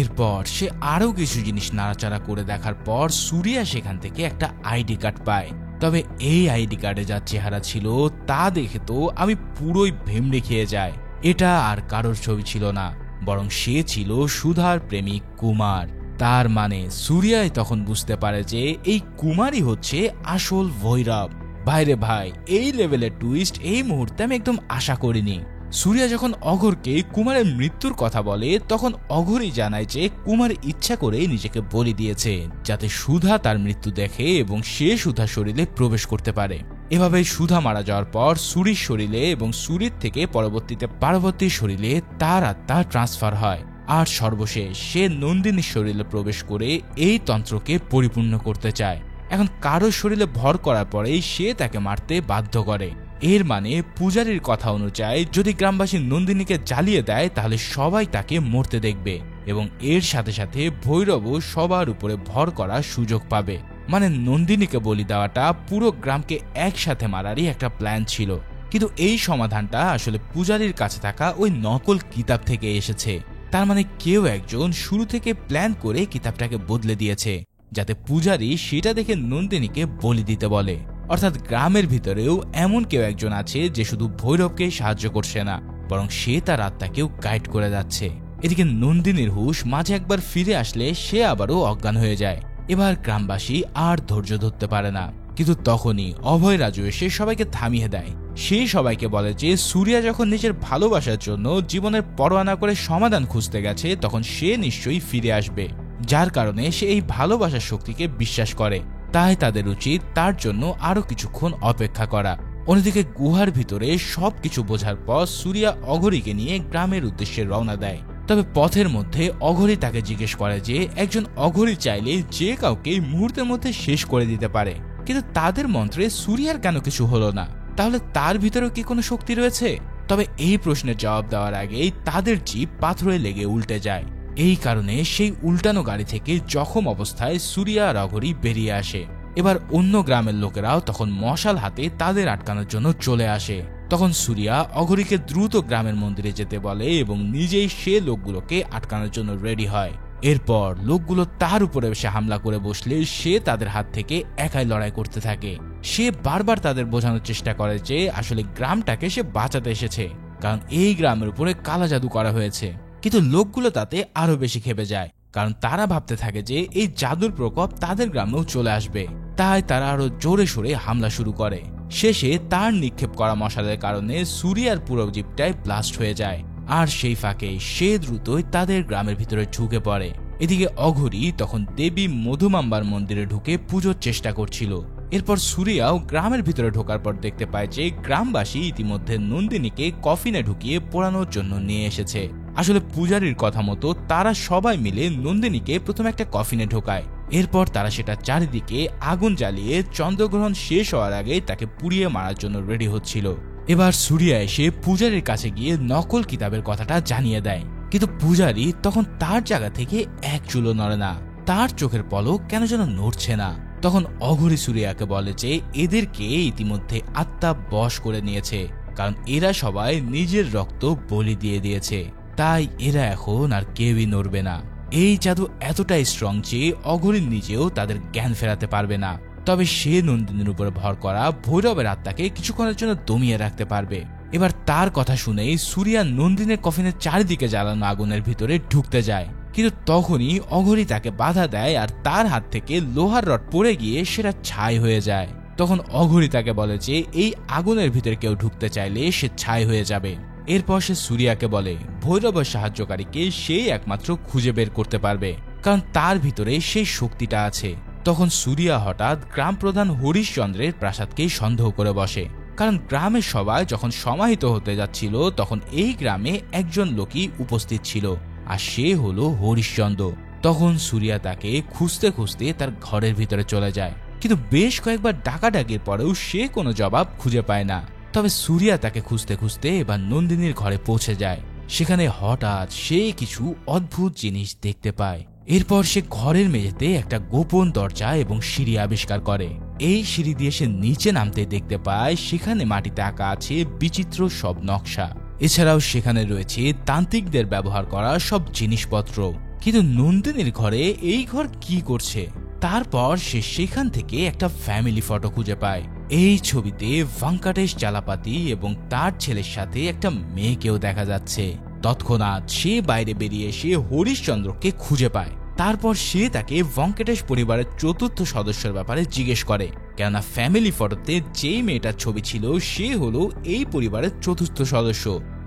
S1: এরপর সে আরো কিছু জিনিস নাড়াচাড়া করে দেখার পর সুরিয়া সেখান থেকে একটা আইডি কার্ড পায়। তবে এই আইডি কার্ডে যার চেহারা ছিল তা দেখে তো আমি পুরোই ভেমড়ে খেয়ে যায়। এটা আর কারোর ছবি ছিল না, বরং সে ছিল সুধার প্রেমিক কুমার। তার মানে সুরিয়াই তখন বুঝতে পারে যে এই কুমারই হচ্ছে আসল ভৈরব। ভাইরে ভাই, এই লেভেলের টুইস্ট এই মুহূর্তে আমি একদম আশা করিনি। সুরিয়া যখন অঘরকে কুমারের মৃত্যুর কথা বলে তখন অঘরই জানায় যে কুমার ইচ্ছা করে নিজেকে বলি দিয়েছে যাতে সুধা তার মৃত্যু দেখে এবং সে সুধার শরীরে প্রবেশ করতে পারে। এভাবে সুধা মারা যাওয়ার পর সুরির শরীরে এবং সুরির থেকে পরবর্তীতে পার্বতীর শরীরে তার আত্মা ট্রান্সফার হয়। আর সর্বশেষ সে নন্দিনীর শরীরে প্রবেশ করে এই তন্ত্রকে পরিপূর্ণ করতে চায়। এখন কারো শরীরে ভর করার পরেই সে তাকে মারতে বাধ্য করে। এর মানে পূজারীর কথা অনুযায়ী যদি গ্রামবাসী নন্দিনীকে জ্বালিয়ে দেয় তাহলে সবাই তাকে মরতে দেখবে এবং এর সাথে সাথে ভৈরবও সবার উপরে ভর করার সুযোগ পাবে। মানে নন্দিনীকে বলি দেওয়াটা পুরো গ্রামকে একসাথে মারারই একটা প্ল্যান ছিল। কিন্তু এই সমাধানটা আসলে পূজারীর কাছে থাকা ওই নকল কিতাব থেকে এসেছে। তার মানে কেউ একজন শুরু থেকে প্ল্যান করে কিতাবটাকে বদলে দিয়েছে যাতে পূজারী সেটা দেখে নন্দিনীকে বলি দিতে বলে। অর্থাৎ গ্রামের ভিতরেও এমন কেউ একজন আছে যে শুধু ভৈরবকে সাহায্য করছে না, বরং সে তার আত্মাকেও গাইড করে যাচ্ছে। এদিকে নন্দিনীর হুঁশ মাঝে একবার ফিরে আসলে সে আবারও অজ্ঞান হয়ে যায়। এবার গ্রামবাসী আর ধৈর্য ধরতে পারে না, কিন্তু তখনই অভয় রাজু এসে সবাইকে থামিয়ে দেয়। সে সবাইকে বলে যে সূর্যা যখন নিজের ভালোবাসার জন্য জীবনের পরোয়া না করে সমাধান খুঁজতে গেছে তখন সে নিশ্চয়ই ফিরে আসবে, যার কারণে সে এই ভালোবাসার শক্তিকে বিশ্বাস করে। তাই তাদের উচিত তার জন্য আরো কিছুক্ষণ অপেক্ষা করা। অন্যদিকে গুহার ভিতরে সবকিছু বোঝার পর সূর্যা অঘরীকে নিয়ে গ্রামের উদ্দেশ্যে রওনা দেয়। তবে পথের মধ্যে অঘরী তাকে জিজ্ঞেস করে যে একজন অঘরী চাইলে যে কাউকে মুহূর্তের মধ্যে শেষ করে দিতে পারে, কিন্তু তাদের মন্ত্রে সূর্যার কেন কিছু হলো না? তাহলে তার ভিতরেও কি কোনো শক্তি রয়েছে? তবে এই প্রশ্নের জবাব দেওয়ার আগেই তাদের জিপ পাথরে লেগে উল্টে যায়। এই কারণে সেই উল্টানো গাড়ি থেকে জখম অবস্থায় সূর্যা আর অঘরী বেরিয়ে আসে। এবার অন্য গ্রামের লোকেরাও তখন মশাল হাতে তাদের আটকানোর জন্য চলে আসে। তখন সূর্যা অঘরীকে দ্রুত গ্রামের মন্দিরে যেতে বলে এবং নিজেই সে লোকগুলোকে আটকানোর জন্য রেডি হয়। এরপর লোকগুলো তার উপরে এসে হামলা করে বসলে সে তাদের হাত থেকে একাই লড়াই করতে থাকে। সে বারবার তাদের বোঝানোর চেষ্টা করে যে আসলে গ্রামটাকে সে বাঁচাতে এসেছে, কারণ এই গ্রামের উপরে কালা জাদু করা হয়েছে। কিন্তু লোকগুলো তাতে আরো বেশি ক্ষেপে যায়, কারণ তারা ভাবতে থাকে যে এই জাদুর প্রকোপ তাদের গ্রামেও চলে আসবে। তাই তারা আরো জোরে সোরে হামলা শুরু করে। শেষে তার নিক্ষেপ করা মশালের কারণে সূর্যার পুরো জিপটাই ব্লাস্ট হয়ে যায়। আর সেই ফাঁকে সে দ্রুতই তাদের গ্রামের ভিতরে ঢুকে পড়ে। এদিকে অঘরী তখন দেবী মধুমাম্বার মন্দিরে ঢুকে পুজোর চেষ্টা করছিল। এরপর সূর্যাও গ্রামের ভিতরে ঢোকার পর দেখতে পায় যে গ্রামবাসী ইতিমধ্যে নন্দিনীকে কফিনে ঢুকিয়ে পোড়ানোর জন্য নিয়ে এসেছে। আসলে পূজারীর কথা মতো তারা সবাই মিলে নন্দিনীকে প্রথমে একটা কফিনে ঢোকায়। এরপর তারা সেটা চারিদিকে আগুন জ্বালিয়ে চন্দ্রগ্রহণ শেষ হওয়ার আগে তাকে পুড়িয়ে মারার জন্য রেডি হচ্ছিল। এবার সূর্যা এসে পূজারীর কাছে গিয়ে নকল কিতাবের কথাটা জানিয়ে দেয়, কিন্তু পূজারী তখন তার জায়গা থেকে এক চুলও নড়ে না, তার চোখের পলক কেন যেন নড়ছে না। তখন অঘরী সূর্যাকে বলে যে এদেরকে ইতিমধ্যে আত্মা বশ করে নিয়েছে, কারণ এরা সবাই নিজের রক্ত বলি দিয়ে দিয়েছে, তাই এরা এখন আর কেউই নড়বে না। এই জাদু এতটাই স্ট্রং যে অঘরী নিজেও তাদের জ্ঞান ফেরাতে পারবে না। তবে সে নন্দিনীর উপরে ভর করা ভৈরবের আত্মাকে কিছুক্ষণের জন্য দমিয়ে রাখতে পারবে। এবার তার কথা শুনেই সূর্যা নন্দিনীর কফিনের চারিদিকে জ্বালানো আগুনের ভিতরে ঢুকতে যায়, কিন্তু তখনই অঘরী তাকে বাধা দেয় আর তার হাত থেকে লোহার রড পড়ে গিয়ে সেটা ছাই হয়ে যায়। তখন অঘরী তাকে বলে যে এই আগুনের ভিতরে কেউ ঢুকতে চাইলে সে ছাই হয়ে যাবে। এরপর সে সূর্যাকে বলে ভৈরবের সাহায্যকারীকে সেই একমাত্র খুঁজে বের করতে পারবে, কারণ তার ভিতরে সেই শক্তিটা আছে। তখন সূর্যা হঠাৎ গ্রাম প্রধান হরিশচন্দ্রের প্রাসাদকেই সন্দেহ করে বসে, কারণ গ্রামের সবাই যখন সমাহিত হতে যাচ্ছিল তখন এই গ্রামে একজন লোকই উপস্থিত ছিল, আর সে হলো হরিশচন্দ্র। তখন সূর্যা তাকে খুঁজতে খুঁজতে তার ঘরের ভিতরে চলে যায়, কিন্তু বেশ কয়েকবার ডাকাডাকির পরেও সে কোনো জবাব খুঁজে পায় না। তবে সূর্যা তাকে খুঁজতে খুঁজতে এবার নন্দিনীর ঘরে পৌঁছে যায়। সেখানে হঠাৎ সে কিছু অদ্ভুত জিনিস দেখতে পায়। এরপর সে ঘরের মেঝেতে একটা গোপন দরজা এবং সিঁড়ি আবিষ্কার করে। এই সিঁড়ি দিয়ে সে নিচে নামতে দেখতে পায় সেখানে মাটিতে আঁকা আছে বিচিত্র সব নকশা। এছাড়াও সেখানে রয়েছে তান্ত্রিকদের ব্যবহার করা সব জিনিসপত্র। কিন্তু নন্দিনীর ঘরে এই ঘর কি করছে? তারপর সে সেখান থেকে একটা ফ্যামিলি ফটো খুঁজে পায়। এই ছবিতে ভেঙ্কটেশ চালাপাতি এবং তার ছেলের সাথে একটা মেয়েকেও দেখা যাচ্ছে। তৎক্ষণাৎ সে বাইরে বেরিয়ে এসে হরিশচন্দ্রকে খুঁজে পায়। তারপর সে তাকে ভেঙ্কটেশ পরিবারের চতুর্থ সদস্যের ব্যাপারে জিজ্ঞেস করে, কেননা ফ্যামিলি ফটোতে যেই মেয়েটার ছবি ছিল সে হলো এই পরিবারের চতুর্থ সদস্য,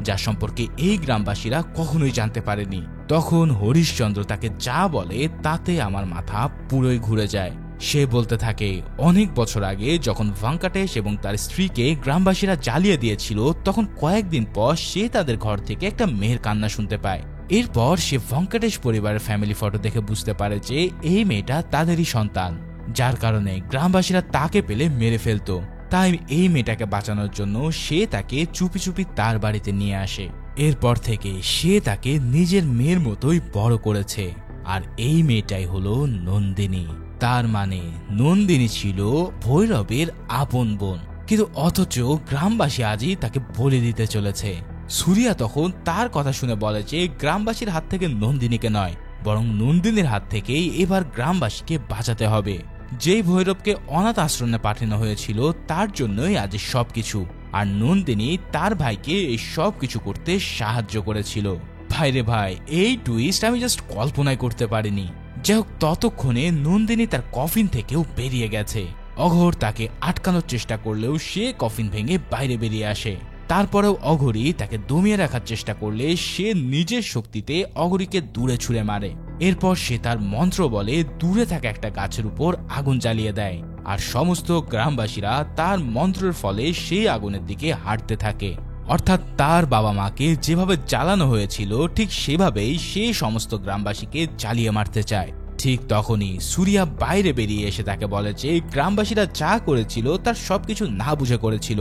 S1: যার সম্পর্কে এই গ্রামবাসীরা কখনোই জানতে পারেনি। তখন হরিশচন্দ্র তাকে যা বলে তাতে আমার মাথা পুরোই ঘুরে যায়। সে বলতে থাকে অনেক বছর আগে যখন ভেঙ্কটেশ এবং তার স্ত্রীকে গ্রামবাসীরা জ্বালিয়ে দিয়েছিল, তখন কয়েকদিন পর সে তাদের ঘর থেকে একটা মেয়ের কান্না শুনতে পায়। এরপর সে ভেঙ্কটেশ পরিবারের ফ্যামিলি ফটো দেখে বুঝতে পারে যে এই মেয়েটা তাদেরই সন্তান, যার কারণে গ্রামবাসীরা তাকে পেলে মেরে ফেলত। তাই এই মেয়েটাকে বাঁচানোর জন্য সে তাকে চুপি চুপি তার বাড়িতে নিয়ে আসে। এরপর থেকে সে তাকে নিজের মেয়ের মতোই বড় করেছে। আর এই মেয়েটাই হলো নন্দিনী। তার মানে নন্দিনী ছিল ভৈরবের আপন বোন, কিন্তু অথচ গ্রামবাসী আজই তাকে বলে দিতে চলেছে। সুরিয়া তখন তার কথা শুনে বলে যে গ্রামবাসীর হাত থেকে নন্দিনীকে নয়, বরং নন্দিনীর হাত থেকেই এবার গ্রামবাসীকে বাঁচাতে হবে। যেই ভৈরবকে অনাথ আশ্রমে পাঠানো হয়েছিল তার জন্যই আজ সবকিছু, আর নন্দিনী তার ভাইকে এই সব কিছু করতে সাহায্য করেছিল। ভাইরে ভাই, এই টুইস্ট আমি জাস্ট কল্পনাই করতে পারিনি। যাই হোক, ততক্ষণে নন্দিনী তার কফিন থেকেও বেরিয়ে গেছে। অঘোর তাকে আটকানোর চেষ্টা করলেও সে কফিন ভেঙে বাইরে বেরিয়ে আসে। তারপরেও অঘোরী তাকে দমিয়ে রাখার চেষ্টা করলে সে নিজের শক্তিতে অঘোরীকে দূরে ছুঁড়ে মারে। এরপর সে তার মন্ত্র বলে দূরে থাকা একটা গাছের উপর আগুন জ্বালিয়ে দেয়, আর সমস্ত গ্রামবাসীরা তার মন্ত্রের ফলে সেই আগুনের দিকে হাঁটতে থাকে। অর্থাৎ তার বাবা মাকে যেভাবে জ্বালানো হয়েছিল ঠিক সেভাবেই সে সমস্ত গ্রামবাসীকে জ্বালিয়ে মারতে চায়। ঠিক তখনই সুরিয়া বাইরে বেরিয়ে এসে তাকে বলে যে গ্রামবাসীরা যা করেছিল তার সবকিছু না বুঝে করেছিল,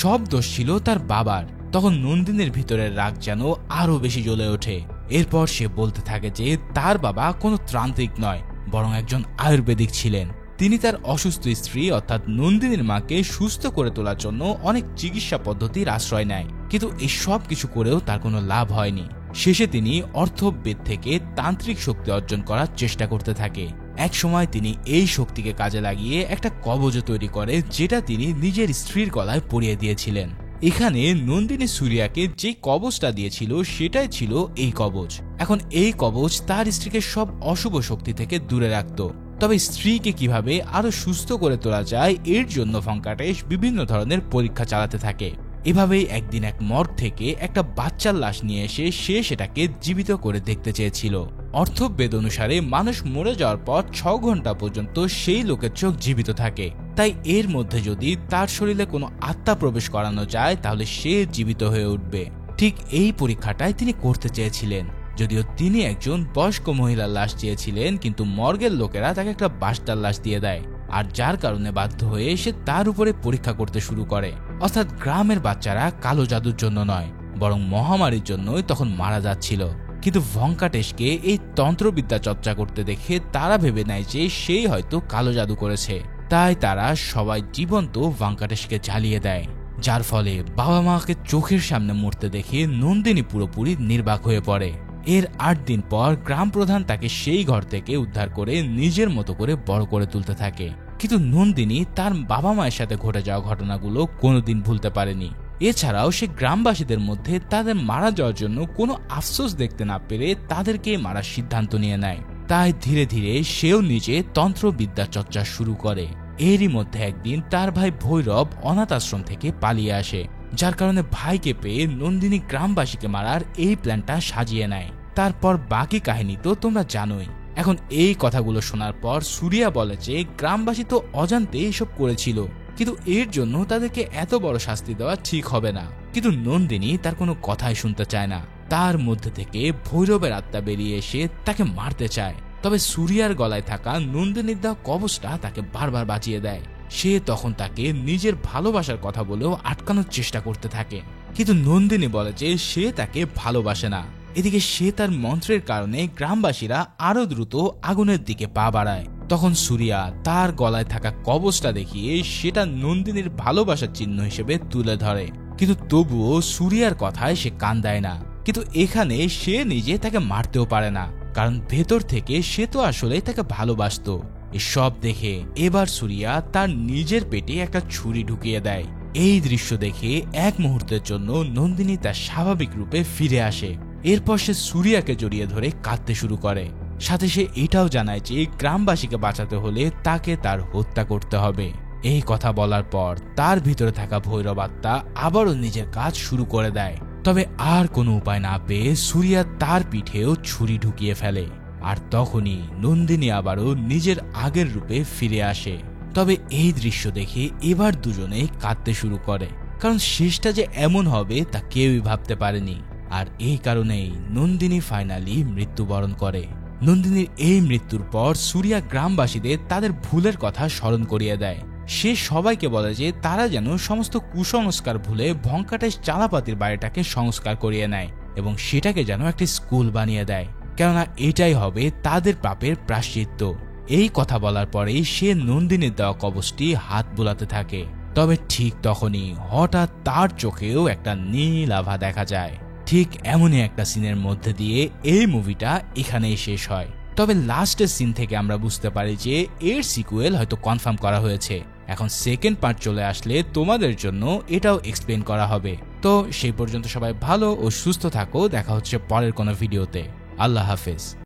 S1: সব দোষ ছিল তার বাবার। তখন নন্দিনীর ভিতরের রাগ যেন আরো বেশি জ্বলে ওঠে। এরপর সে বলতে থাকে যে তার বাবা কোনো তান্ত্রিক নয়, বরং একজন আয়ুর্বেদিক ছিলেন। তিনি তার অসুস্থ স্ত্রী অর্থাৎ নন্দিনীর মাকে সুস্থ করে তোলার জন্য অনেক চিকিৎসা পদ্ধতির আশ্রয় নেয়, কিন্তু এই সব কিছু করেও তার কোনো লাভ হয়নি। শেষে তিনি অর্থবেদ থেকে তান্ত্রিক শক্তি অর্জন করার চেষ্টা করতে থাকে। এক সময় তিনি এই শক্তিকে কাজে লাগিয়ে একটা কবচ তৈরি করে, যেটা তিনি নিজের স্ত্রীর গলায় পরিয়ে দিয়েছিলেন। এখানে নন্দিনী সুরিয়াকে যে কবচটা দিয়েছিল সেটাই ছিল এই কবচ। এখন এই কবচ তার স্ত্রীকে সব অশুভ শক্তি থেকে দূরে রাখত। তবে স্ত্রীকে কিভাবে আরো সুস্থ করে তোলা যায় এর জন্য ভেঙ্কটেশ বিভিন্ন ধরনের পরীক্ষা চালাতে থাকে। এভাবেই একদিন এক মর্গ থেকে একটা বাচ্চার লাশ নিয়ে এসে সে সেটাকে জীবিত করে দেখতে চেয়েছিল। অর্থবেদ অনুসারে মানুষ মরে যাওয়ার পর 6 ঘন্টা পর্যন্ত সেই লোকের চোখ জীবিত থাকে, তাই এর মধ্যে যদি তার শরীরে কোনো আত্মা প্রবেশ করানো যায় তাহলে সে জীবিত হয়ে উঠবে। ঠিক এই পরীক্ষাটাই তিনি করতে চেয়েছিলেন। যদিও তিনি একজন বয়স্ক মহিলার লাশ চেয়েছিলেন, কিন্তু মর্গের লোকেরা তাকে একটা বাচ্চার লাশ দিয়ে দেয়, আর যার কারণে বাধ্য হয়ে সে তার উপরে পরীক্ষা করতে শুরু করে। অর্থাৎ গ্রামের বাচ্চারা কালো জাদুর জন্য নয়, বরং মহামারীর জন্যই তখন মারা যাচ্ছিল। কিন্তু ভেঙ্কটেশকে এই তন্ত্রবিদ্যা চর্চা করতে দেখে তারা ভেবে নেয় যে সেই হয়তো কালো জাদু করেছে, তাই তারা সবাই জীবন্ত ভেঙ্কটেশকে জ্বালিয়ে দেয়, যার ফলে বাবা মাকে চোখের সামনে মরতে দেখে নন্দিনী পুরোপুরি নির্বাক হয়ে পড়ে। এর 8 দিন পর গ্রাম প্রধান তাকে সেই ঘর থেকে উদ্ধার করে নিজের মতো করে বড় করে তুলতে থাকে। কিন্তু নন্দিনী তার বাবা মায়ের সাথে ঘটে যাওয়া ঘটনাগুলো কোনোদিন ভুলতে পারেনি। এছাড়াও সে গ্রামবাসীদের মধ্যে তাদের মারা যাওয়ার জন্য কোনো আফসোস দেখতে না পেরে তাদেরকে মারার সিদ্ধান্ত নিয়ে নেয়। তাই ধীরে ধীরে সেও নিজে তন্ত্রবিদ্যা চর্চা শুরু করে। এরই মধ্যে একদিন তার ভাই ভৈরব অনাথ আশ্রম থেকে পালিয়ে আসে, যার কারণে ভাইকে পেয়ে নন্দিনী গ্রামবাসীকে মারার এই প্ল্যানটা সাজিয়ে নেয়। তারপর বাকি কাহিনী তো তোমরা জানোই। এখন এই কথাগুলো শোনার পর সুরিয়া বলে যে গ্রামবাসী তো অজান্তে এসব করেছিল, কিন্তু এর জন্য তাদেরকে এত বড় শাস্তি দেওয়া ঠিক হবে না। কিন্তু নন্দিনী তার কোনো কথাই শুনতে চায় না। তার মধ্যে থেকে ভৈরবের আত্মা বেরিয়ে এসে তাকে মারতে চায়, তবে সুরিয়ার গলায় থাকা নন্দিনীর দেওয়া কবচটা তাকে বারবার বাঁচিয়ে দেয়। সে তখন তাকে নিজের ভালোবাসার কথা বলেও আটকানোর চেষ্টা করতে থাকে, কিন্তু নন্দিনী বলে যে সে তাকে ভালোবাসে না। এদিকে সে তার মন্ত্রের কারণে গ্রামবাসীরা আরো দ্রুত আগুনের দিকে পা বাড়ায়। তখন সুরিয়া তার গলায় থাকা কবচটা দেখিয়ে সেটা নন্দিনীর ভালোবাসার চিহ্ন হিসেবে তুলে ধরে, কিন্তু তবুও সুরিয়ার কথায় সে কান দেয় না। কিন্তু এখানে সে নিজে তাকে মারতেও পারে না, কারণ ভেতর থেকে সে তো আসলে তাকে ভালোবাসতো। এসব দেখে এবার সুরিয়া তার নিজের পেটে একটা ছুরি ঢুকিয়ে দেয়। এই দৃশ্য দেখে এক মুহূর্তের জন্য নন্দিনী তার স্বাভাবিক রূপে ফিরে আসে। এরপর সে সুরিয়াকে জড়িয়ে ধরে কাঁদতে শুরু করে। সাথে সে এটাও জানায় যে গ্রামবাসীকে বাঁচাতে হলে তাকে তার হত্যা করতে হবে। এই কথা বলার পর তার ভিতরে থাকা ভৈরব আত্মা আবারও নিজের কাজ শুরু করে দেয়। তবে আর কোনো উপায় না পেয়ে সুরিয়া তার পিঠেও ছুরি ঢুকিয়ে ফেলে। আর তখনই নন্দিনী আবারও নিজের আগের রূপে ফিরে আসে। তবে এই দৃশ্য দেখে এবার দুজনেই কাঁদতে শুরু করে, কারণ শেষটা যে এমন হবে তা কেউই ভাবতে পারেনি। আর এই কারণেই নন্দিনী ফাইনালি মৃত্যুবরণ করে। নন্দিনীর এই মৃত্যুর পর সূর্যা গ্রামবাসীদের তাদের ভুলের কথা স্মরণ করিয়ে দেয়। সে সবাইকে বলে যে তারা যেন সমস্ত কুসংস্কার ভুলে ভঙ্কাটেশ চালাপাতির বাড়িটাকে সংস্কার করিয়ে নেয় এবং সেটাকে যেন একটি স্কুল বানিয়ে দেয়, কেননা এটাই হবে তাদের পাপের প্রায়শ্চিত্ত। এই কথা বলার পরেই সে নন্দিনীর দেওয়া কবচটি হাত বুলাতে থাকে। তবে ঠিক তখনই হঠাৎ তার চোখেও একটা নীল আভা দেখা যায়। ঠিক এমনই একটা সিনের মধ্যে দিয়ে এই মুভিটা এখানেই শেষ হয়। তবে লাস্টের সিন থেকে আমরা বুঝতে পারি যে এর সিকুয়েল হয়তো কনফার্ম করা হয়েছে। এখন সেকেন্ড পার্ট চলে আসলে তোমাদের জন্য এটাও এক্সপ্লেন করা হবে। তো সেই পর্যন্ত সবাই ভালো ও সুস্থ থাকো, দেখা হচ্ছে পরের কোনো ভিডিওতে। আল্লাহ হাফেজ।